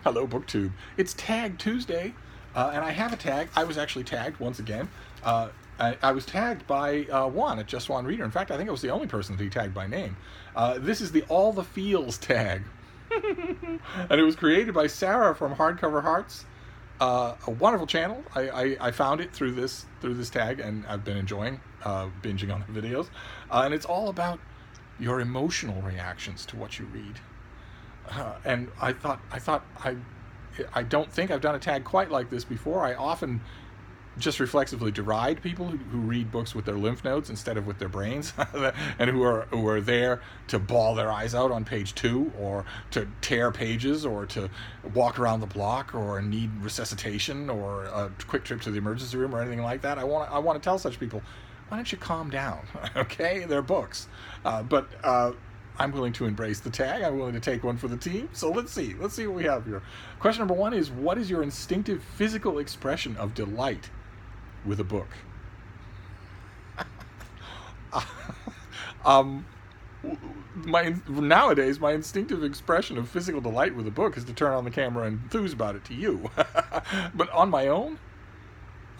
Hello, BookTube. It's Tag Tuesday, and I have a tag. I was actually tagged once again. I was tagged by Juan at Just Juan Reader. In fact, I think I was the only person that he tagged by name. This is the All the Feels tag. And it was created by Sarah from Hardcover Hearts. A wonderful channel. I found it through this tag, and I've been enjoying binging on the videos. And it's all about your emotional reactions to what you read. And I don't think I've done a tag quite like this before. I often just reflexively deride people who read books with their lymph nodes instead of with their brains, and who are there to bawl their eyes out on page 2, or to tear pages, or to walk around the block, or need resuscitation, or a quick trip to the emergency room, or anything like that. I want to tell such people, why don't you calm down? Okay, they're books, but I'm willing to embrace the tag. I'm willing to take one for the team. So let's see what we have here. Question number 1 is, what is your instinctive physical expression of delight with a book? Nowadays, my instinctive expression of physical delight with a book is to turn on the camera and enthuse about it to you. But on my own,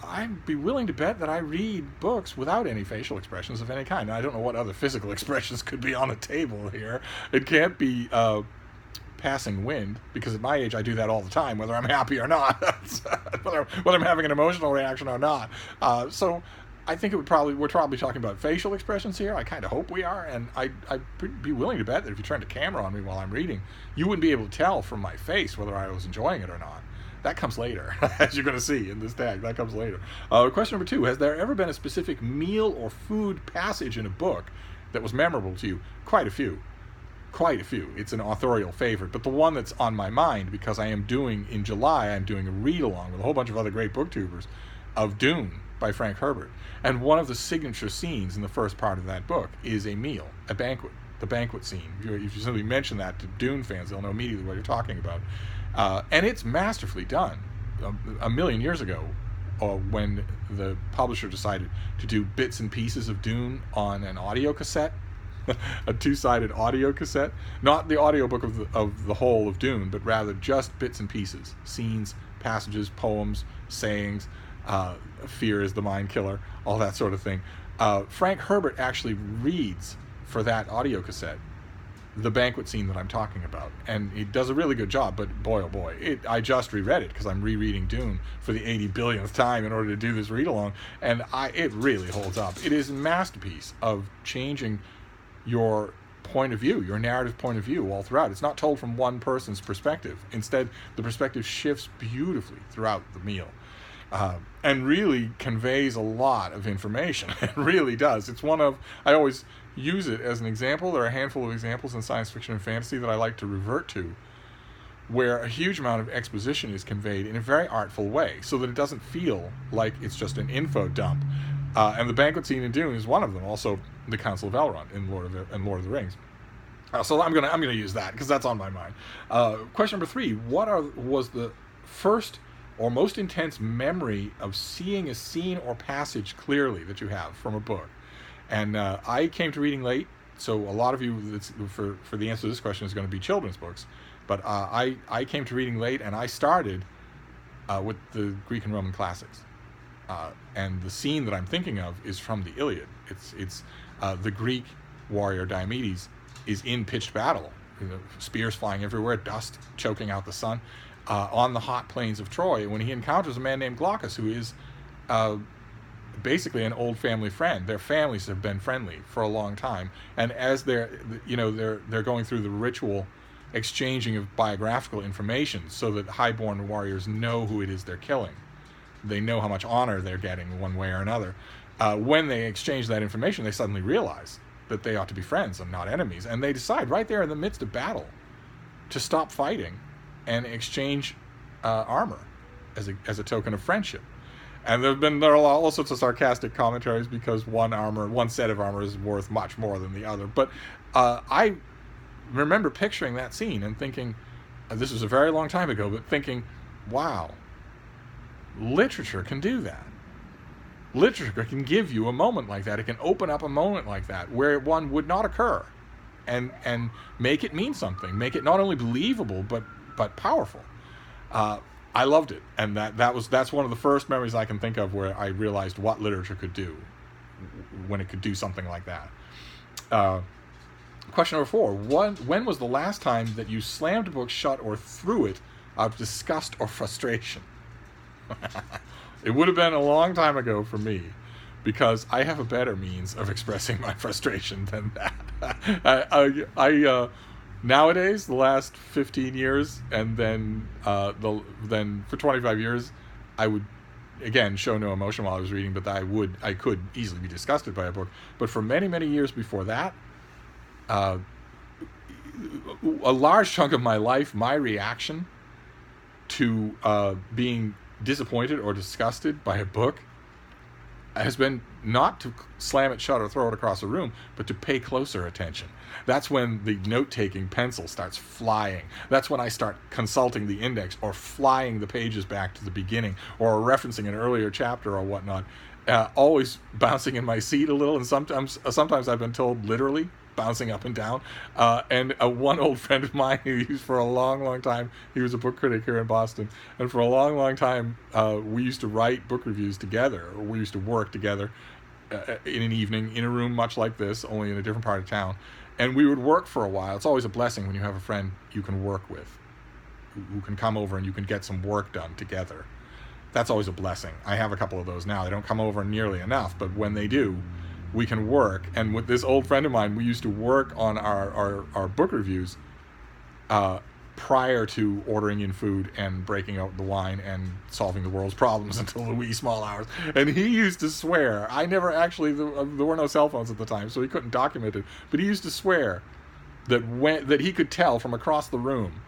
I'd be willing to bet that I read books without any facial expressions of any kind. Now, I don't know what other physical expressions could be on the table here. It can't be passing wind, because at my age I do that all the time, whether I'm happy or not, whether I'm having an emotional reaction or not. So I think we're probably talking about facial expressions here. I kind of hope we are, and I'd be willing to bet that if you turned the camera on me while I'm reading, you wouldn't be able to tell from my face whether I was enjoying it or not. That comes later, as you're going to see in this tag. That comes later. Question number 2, has there ever been a specific meal or food passage in a book that was memorable to you? Quite a few. It's an authorial favorite, but the one that's on my mind, because in July, I'm doing a read-along with a whole bunch of other great booktubers of Dune by Frank Herbert. And one of the signature scenes in the first part of that book is a meal, a banquet, the banquet scene. If you simply mention that to Dune fans, they'll know immediately what you're talking about. And it's masterfully done. A million years ago, when the publisher decided to do bits and pieces of Dune on an audio cassette, a 2-sided audio cassette, not the audiobook of the whole of Dune, but rather just bits and pieces, scenes, passages, poems, sayings, fear is the mind killer, all that sort of thing. Frank Herbert actually reads for that audio cassette the banquet scene that I'm talking about, and he does a really good job. But boy, oh boy, I just reread it because I'm rereading Dune for the 80 billionth time in order to do this read along, and it really holds up. It is a masterpiece of changing your point of view, your narrative point of view all throughout. It's not told from one person's perspective. Instead, the perspective shifts beautifully throughout the meal, and really conveys a lot of information. It really does. It's I always use it as an example. There are a handful of examples in science fiction and fantasy that I like to revert to, where a huge amount of exposition is conveyed in a very artful way, so that it doesn't feel like it's just an info dump. And the banquet scene in Dune is one of them. Also, the Council of Elrond in Lord of the Rings. So I'm gonna use that because that's on my mind. Question number 3: what was the first or most intense memory of seeing a scene or passage clearly that you have from a book? And I came to reading late, so a lot of you, for the answer to this question, is going to be children's books. But I came to reading late, and I started with the Greek and Roman classics. And the scene that I'm thinking of is from the Iliad. It's the Greek warrior Diomedes is in pitched battle, spears flying everywhere, dust choking out the sun, on the hot plains of Troy, when he encounters a man named Glaucus, who is basically an old family friend. Their families have been friendly for a long time, and as they're going through the ritual exchanging of biographical information, so that highborn warriors know who it is they're killing. They know how much honor they're getting one way or another. When they exchange that information, they suddenly realize that they ought to be friends and not enemies, and they decide right there in the midst of battle to stop fighting and exchange armor as a token of friendship. And there are all sorts of sarcastic commentaries because one set of armor is worth much more than the other. But I remember picturing that scene and thinking, this was a very long time ago, but thinking, wow, literature can do that. Literature can give you a moment like that. It can open up a moment like that where one would not occur, and make it mean something. Make it not only believable but powerful. I loved it, and that's one of the first memories I can think of where I realized what literature could do when it could do something like that. Question number 4: when was the last time that you slammed a book shut or threw it out of disgust or frustration? It would have been a long time ago for me, because I have a better means of expressing my frustration than that. Nowadays, the last 15 years, and then for 25 years, I would, again, show no emotion while I was reading, but I could easily be disgusted by a book. But for many, many years before that, a large chunk of my life, my reaction to being disappointed or disgusted by a book has been not to slam it shut or throw it across the room, but to pay closer attention. That's when the note-taking pencil starts flying. That's when I start consulting the index or flying the pages back to the beginning or referencing an earlier chapter or whatnot. Always bouncing in my seat a little, and sometimes I've been told literally bouncing up and down. And one old friend of mine, who used for a long, long time, he was a book critic here in Boston, and for a long, long time, we used to write book reviews together, or we used to work together in an evening in a room much like this, only in a different part of town. And we would work for a while. It's always a blessing when you have a friend you can work with, who can come over and you can get some work done together. That's always a blessing. I have a couple of those now. They don't come over nearly enough, but when they do, we can work. And with this old friend of mine, we used to work on our book reviews prior to ordering in food and breaking out the wine and solving the world's problems until the wee small hours. And he used to swear. I never actually, there were no cell phones at the time, so he couldn't document it. But he used to swear that he could tell from across the room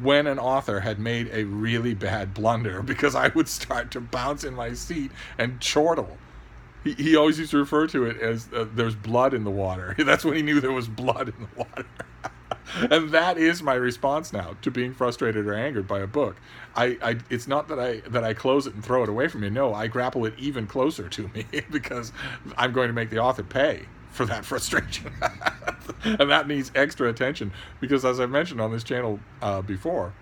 when an author had made a really bad blunder, because I would start to bounce in my seat and chortle. He always used to refer to it as there's blood in the water. That's when he knew there was blood in the water. And that is my response now to being frustrated or angered by a book. It's not that I close it and throw it away from me. No, I grapple it even closer to me because I'm going to make the author pay for that frustration. And that needs extra attention because, as I've mentioned on this channel before,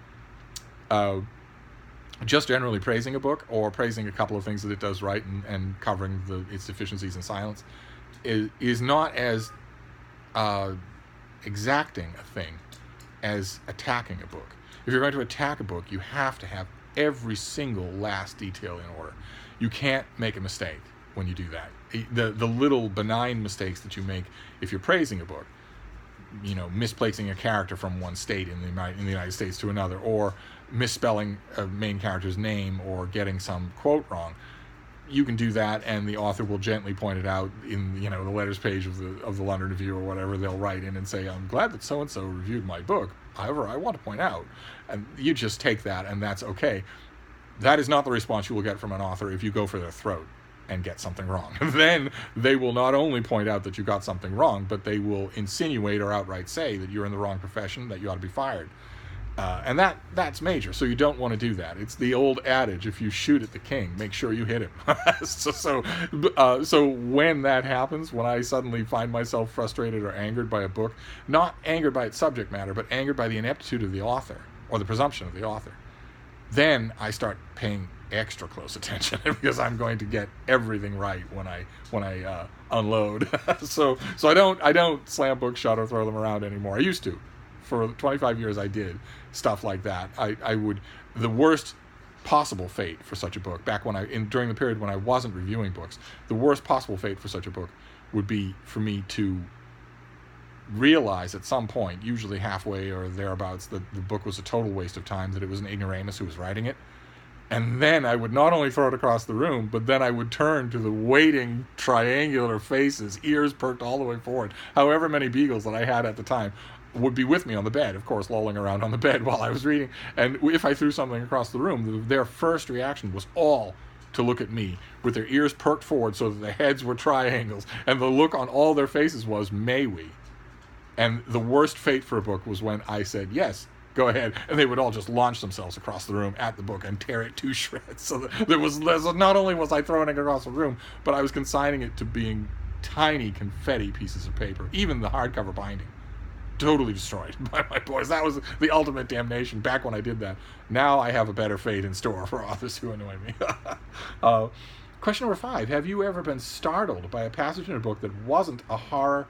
just generally praising a book or praising a couple of things that it does right and covering its deficiencies in silence is not as exacting a thing as attacking a book. If you're going to attack a book, you have to have every single last detail in order. You can't make a mistake when you do that. The little benign mistakes that you make if you're praising a book, misplacing a character from one state in the United States to another, or misspelling a main character's name, or getting some quote wrong, you can do that, and the author will gently point it out in the letters page of the London Review or whatever. They'll write in and say, "I'm glad that so and so reviewed my book. However, I want to point out," and you just take that, and that's okay. That is not the response you will get from an author if you go for their throat and get something wrong. Then they will not only point out that you got something wrong, but they will insinuate or outright say that you're in the wrong profession, that you ought to be fired. And that's major, so you don't want to do that. It's the old adage, if you shoot at the king, make sure you hit him. So when that happens, when I suddenly find myself frustrated or angered by a book, not angered by its subject matter, but angered by the ineptitude of the author, or the presumption of the author, then I start paying extra close attention because I'm going to get everything right when I unload. So I don't slam books shut or throw them around anymore. I used to. For 25 years I did stuff like that. I would, the worst possible fate for such a book, during the period when I wasn't reviewing books, the worst possible fate for such a book would be for me to realize at some point, usually halfway or thereabouts, that the book was a total waste of time, that it was an ignoramus who was writing it. And then I would not only throw it across the room, but then I would turn to the waiting triangular faces, ears perked all the way forward, however many beagles that I had at the time, would be with me on the bed, of course, lolling around on the bed while I was reading. And if I threw something across the room, their first reaction was all to look at me with their ears perked forward so that the heads were triangles. And the look on all their faces was, "May we?" And the worst fate for a book was when I said, "Yes, go ahead." And they would all just launch themselves across the room at the book and tear it to shreds. So not only was I throwing it across the room, but I was consigning it to being tiny confetti pieces of paper, even the hardcover binding. totally destroyed by my boys. That was the ultimate damnation back when I did that. Now I have a better fate in store for authors who annoy me. Question number 5. Have you ever been startled by a passage in a book that wasn't a horror,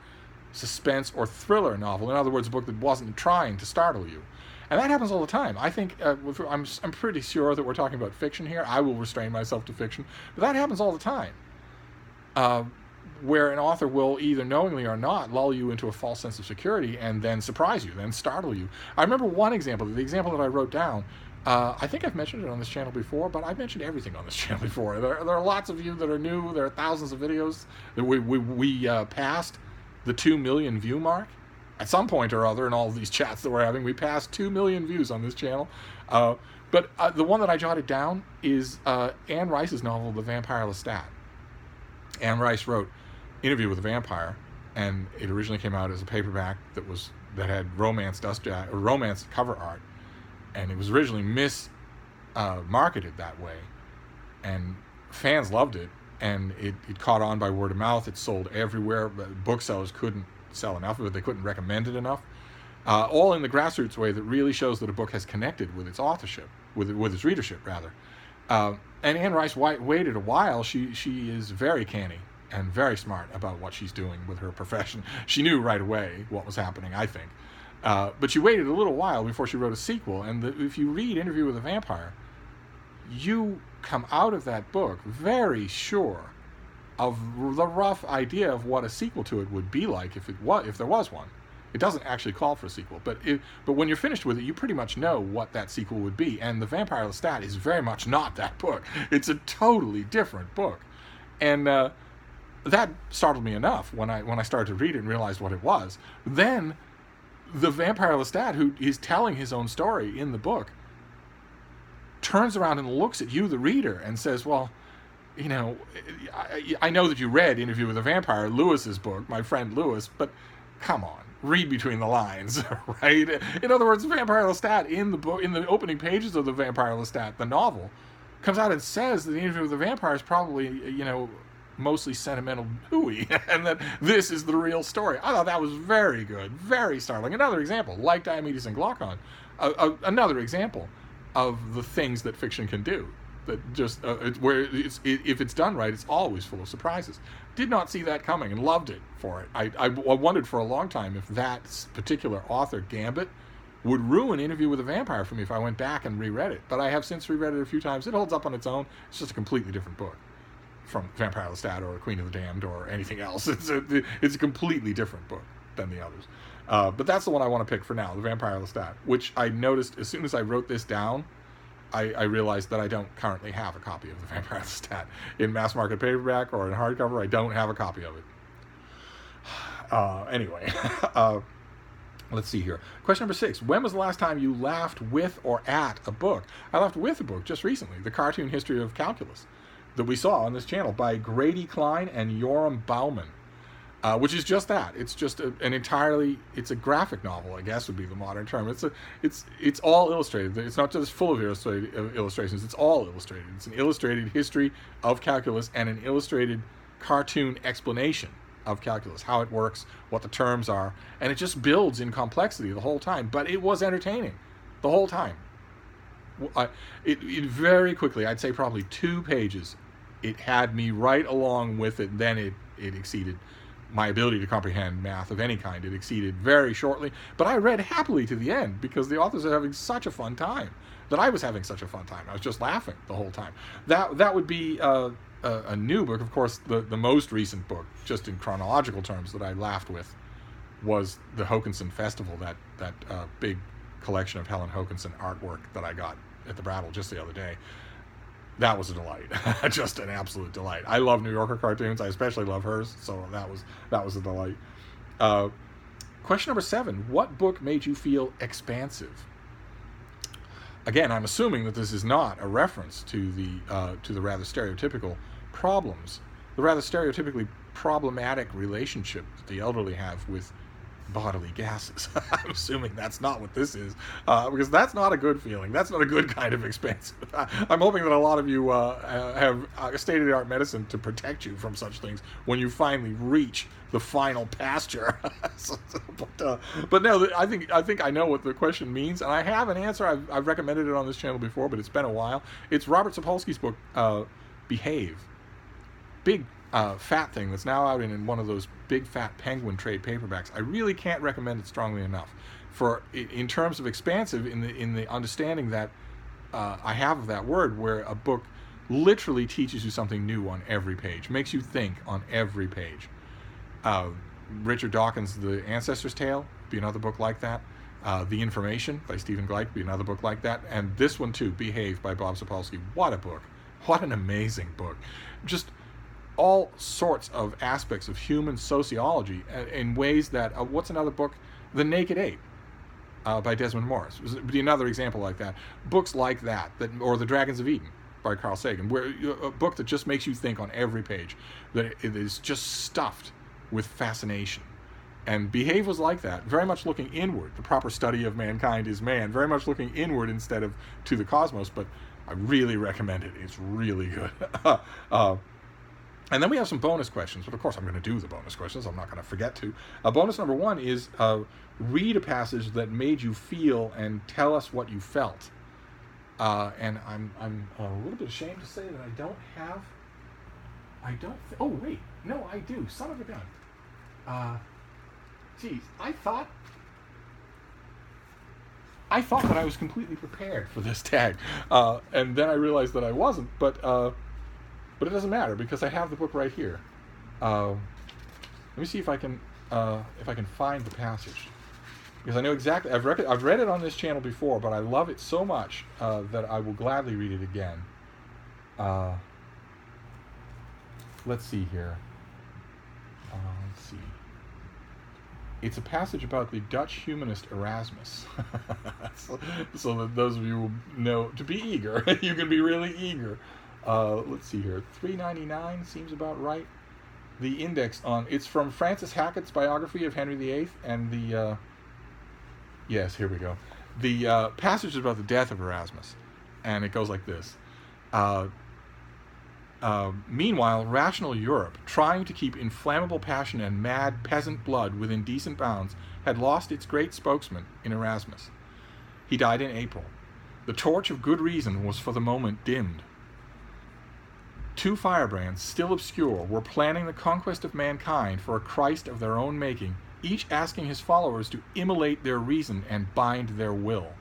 suspense, or thriller novel? In other words, a book that wasn't trying to startle you. And that happens all the time. I think, I'm pretty sure that we're talking about fiction here. I will restrain myself to fiction. But that happens all the time. Where an author will either knowingly or not lull you into a false sense of security and then surprise you, then startle you. I remember one example, the example that I wrote down. I think I've mentioned it on this channel before, but I've mentioned everything on this channel before. There are lots of you that are new. There are thousands of videos that we passed the 2 million view mark. At some point or other in all of these chats that we're having, we passed 2 million views on this channel. But the one that I jotted down is Anne Rice's novel, The Vampire Lestat. Anne Rice wrote Interview with a Vampire, and it originally came out as a paperback that had romance cover art, and it was originally marketed that way, and fans loved it, and it caught on by word of mouth. It sold everywhere, but booksellers couldn't sell enough of it. They couldn't recommend it enough. All in the grassroots way that really shows that a book has connected with its authorship, with its readership rather. And Anne Rice waited a while. She is very canny and very smart about what she's doing with her profession. She knew right away what was happening, I think. But she waited a little while before she wrote a sequel. And if you read Interview with a Vampire, you come out of that book very sure of the rough idea of what a sequel to it would be like if there was one. It doesn't actually call for a sequel, but when you're finished with it, you pretty much know what that sequel would be. And The Vampire Lestat is very much not that book. It's a totally different book, and that startled me enough when I started to read it and realized what it was. Then the Vampire Lestat, who is telling his own story in the book, turns around and looks at you, the reader, and says, well, you know, I know that you read Interview with a Vampire, Lewis's book, my friend Lewis, but come on, read between the lines, right? In other words, Vampire Lestat, in the opening pages of the Vampire Lestat, the novel, comes out and says that the Interview with the Vampire is probably, you know, mostly sentimental hooey, and that this is the real story. I thought that was very good, very startling. Another example, like Diomedes and Glaucon, another example of the things that fiction can do. That just if it's done right, it's always full of surprises. Did not see that coming and loved it for it. I wondered for a long time if that particular author gambit would ruin Interview with a Vampire for me if I went back and reread it. But I have since reread it a few times. It holds up on its own. It's just a completely different book from Vampire Lestat or Queen of the Damned or anything else. It's a completely different book than the others. But that's the one I want to pick for now, The Vampire Lestat, which I noticed as soon as I wrote this down. I realized that I don't currently have a copy of The Vampire Lestat in mass market paperback or in hardcover. I don't have a copy of it. Anyway, let's see here. Question number 6. When was the last time you laughed with or at a book? I laughed with a book just recently, The Cartoon History of Calculus, that we saw on this channel by Grady Klein and Yoram Bauman. Which is just that. It's just it's a graphic novel, I guess would be the modern term. It's all illustrated. It's not just full of illustrations. It's all illustrated. It's an illustrated history of calculus and an illustrated cartoon explanation of calculus, how it works, what the terms are, and it just builds in complexity the whole time. But it was entertaining the whole time. It very quickly, I'd say probably 2 pages, it had me right along with it. Then it exceeded my ability to comprehend math of any kind. It exceeded very shortly, but I read happily to the end because the authors are having such a fun time that I was having such a fun time. I was just laughing the whole time. That would be a new book. Of course, the most recent book, just in chronological terms, that I laughed with was the Hokanson Festival, that big collection of Helen Hokanson artwork that I got at the Brattle just the other day. That was a delight. Just an absolute delight. I love New Yorker cartoons. I especially love hers, so that was a delight. Question number 7. What book made you feel expansive? Again, I'm assuming that this is not a reference to the rather stereotypical problems, the rather stereotypically problematic relationship that the elderly have with bodily gases. I'm assuming that's not what this is, because that's not a good feeling. That's not a good kind of expansive. I'm hoping that a lot of you have state-of-the-art medicine to protect you from such things when you finally reach the final pasture. But no, I think I know what the question means, and I have an answer. I've recommended it on this channel before, but it's been a while. It's Robert Sapolsky's book, Behave. Big fat thing that's now out in one of those big fat Penguin trade paperbacks. I really can't recommend it strongly enough. For in terms of expansive, in the understanding that I have of that word, where a book literally teaches you something new on every page, makes you think on every page. Richard Dawkins' The Ancestor's Tale be another book like that. The Information by Stephen Gleich be another book like that. And this one too, Behave by Bob Sapolsky. What a book. What an amazing book. Just all sorts of aspects of human sociology in ways that, what's another book? The Naked Ape by Desmond Morris would be another example like that. Books like that, or The Dragons of Eden by Carl Sagan, where a book that just makes you think on every page, that it is just stuffed with fascination. And Behave was like that, very much looking inward. The proper study of mankind is man, very much looking inward instead of to the cosmos, but I really recommend it. It's really good. And then we have some bonus questions, but of course I'm going to do the bonus questions. I'm not going to forget to. Bonus number 1 is read a passage that made you feel and tell us what you felt. And I'm a little bit ashamed to say that oh wait, no, I do. Son of a gun. Geez, I thought that I was completely prepared for this tag, and then I realized that I wasn't. But it doesn't matter because I have the book right here. Let me see if I can find the passage, because I know exactly. I've read it on this channel before, but I love it so much that I will gladly read it again. Let's see here. Let's see. It's a passage about the Dutch humanist Erasmus. so that those of you who know to be eager, you can be really eager. Let's see here. 399 seems about right. The index on it's from Francis Hackett's biography of Henry VIII, and the yes, here we go. The passage is about the death of Erasmus, and it goes like this. Meanwhile, rational Europe, trying to keep inflammable passion and mad peasant blood within decent bounds, had lost its great spokesman in Erasmus. He died in April. The torch of good reason was for the moment dimmed. 2 firebrands, still obscure, were planning the conquest of mankind for a Christ of their own making, each asking his followers to immolate their reason and bind their will.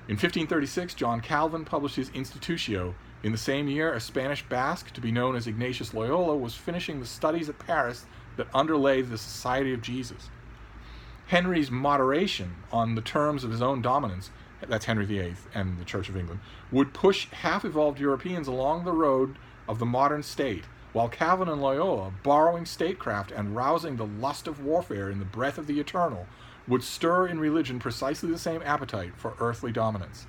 In 1536, John Calvin published his Institutio. In the same year, a Spanish Basque, to be known as Ignatius Loyola, was finishing the studies at Paris that underlay the Society of Jesus. Henry's moderation on the terms of his own dominance, that's Henry VIII and the Church of England, would push half-evolved Europeans along the road of the modern state, while Calvin and Loyola, borrowing statecraft and rousing the lust of warfare in the breath of the eternal, would stir in religion precisely the same appetite for earthly dominance.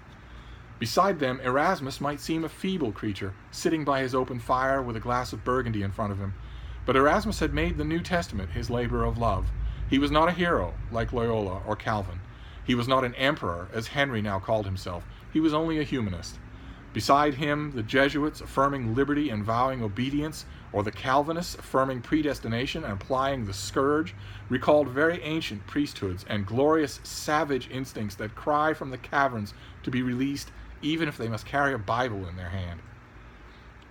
Beside them, Erasmus might seem a feeble creature, sitting by his open fire with a glass of Burgundy in front of him. But Erasmus had made the New Testament his labor of love. He was not a hero, like Loyola or Calvin. He was not an emperor, as Henry now called himself. He was only a humanist. Beside him, the Jesuits affirming liberty and vowing obedience, or the Calvinists affirming predestination and applying the scourge, recalled very ancient priesthoods and glorious savage instincts that cry from the caverns to be released, even if they must carry a Bible in their hand.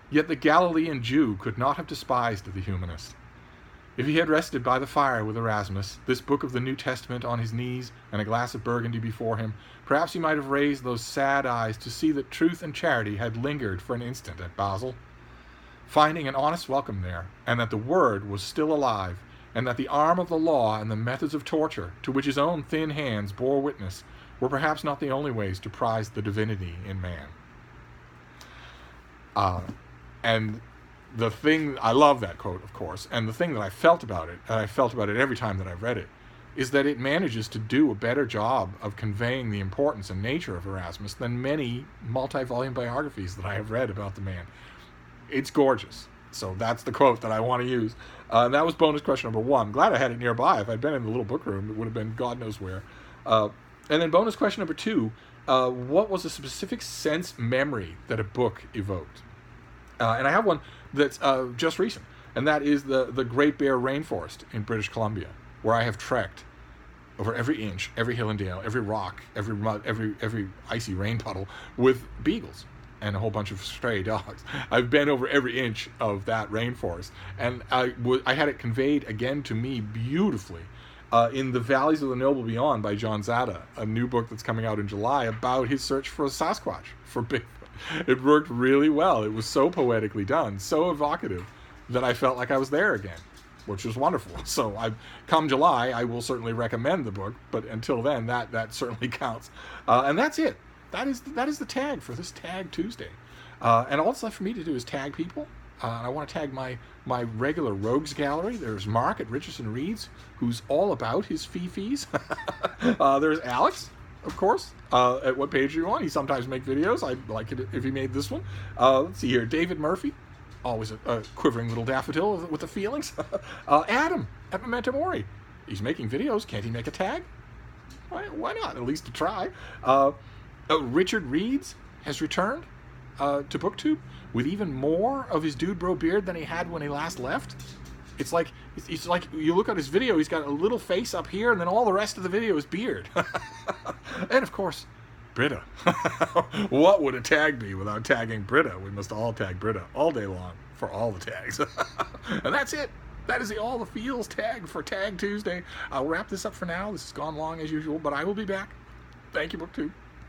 Yet the Galilean Jew could not have despised the humanist. If he had rested by the fire with Erasmus, this book of the New Testament on his knees and a glass of Burgundy before him, perhaps he might have raised those sad eyes to see that truth and charity had lingered for an instant at Basel, finding an honest welcome there, and that the Word was still alive, and that the arm of the law and the methods of torture, to which his own thin hands bore witness, were perhaps not the only ways to prize the divinity in man. And the thing, I love that quote, of course, and the thing that I felt about it, and I felt about it every time that I've read it, is that it manages to do a better job of conveying the importance and nature of Erasmus than many multi-volume biographies that I have read about the man. It's gorgeous. So that's the quote that I want to use. And that was bonus question number 1. I'm glad I had it nearby. If I'd been in the little book room, it would have been God knows where. And then bonus question number 2, what was a specific sense memory that a book evoked? And I have one that's just recent, and that is the Great Bear Rainforest in British Columbia, where I have trekked over every inch, every hill and dale, every rock, every mud, every icy rain puddle with beagles and a whole bunch of stray dogs. I've been over every inch of that rainforest, and I had it conveyed again to me beautifully in The Valleys of the Noble Beyond by John Zada, a new book that's coming out in July about his search for a Sasquatch, for Bigfoot. It worked really well. It was so poetically done, so evocative, that I felt like I was there again, which was wonderful. So come July, I will certainly recommend the book, but until then, that certainly counts. And that's it. That is the tag for this Tag Tuesday. And all that's left for me to do is tag people. I want to tag my regular rogues gallery. There's Mark at Richardson Reads, who's all about his fees. There's Alex, of course. At What Page Are You On? He sometimes makes videos. I'd like it if he made this one. Let's see here. David Murphy, always a quivering little daffodil with the feelings. Adam at Memento Mori. He's making videos. Can't he make a tag? Why not? At least to try. Richard Reads has returned to BookTube with even more of his dude bro beard than he had when he last left. It's like you look at his video, he's got a little face up here, and then all the rest of the video is beard. And of course, Britta. What would a tag be without tagging Britta? We must all tag Britta all day long for all the tags. And that's it. That is the All the Feels tag for Tag Tuesday. I'll wrap this up for now. This has gone long as usual, but I will be back. Thank you, BookTube.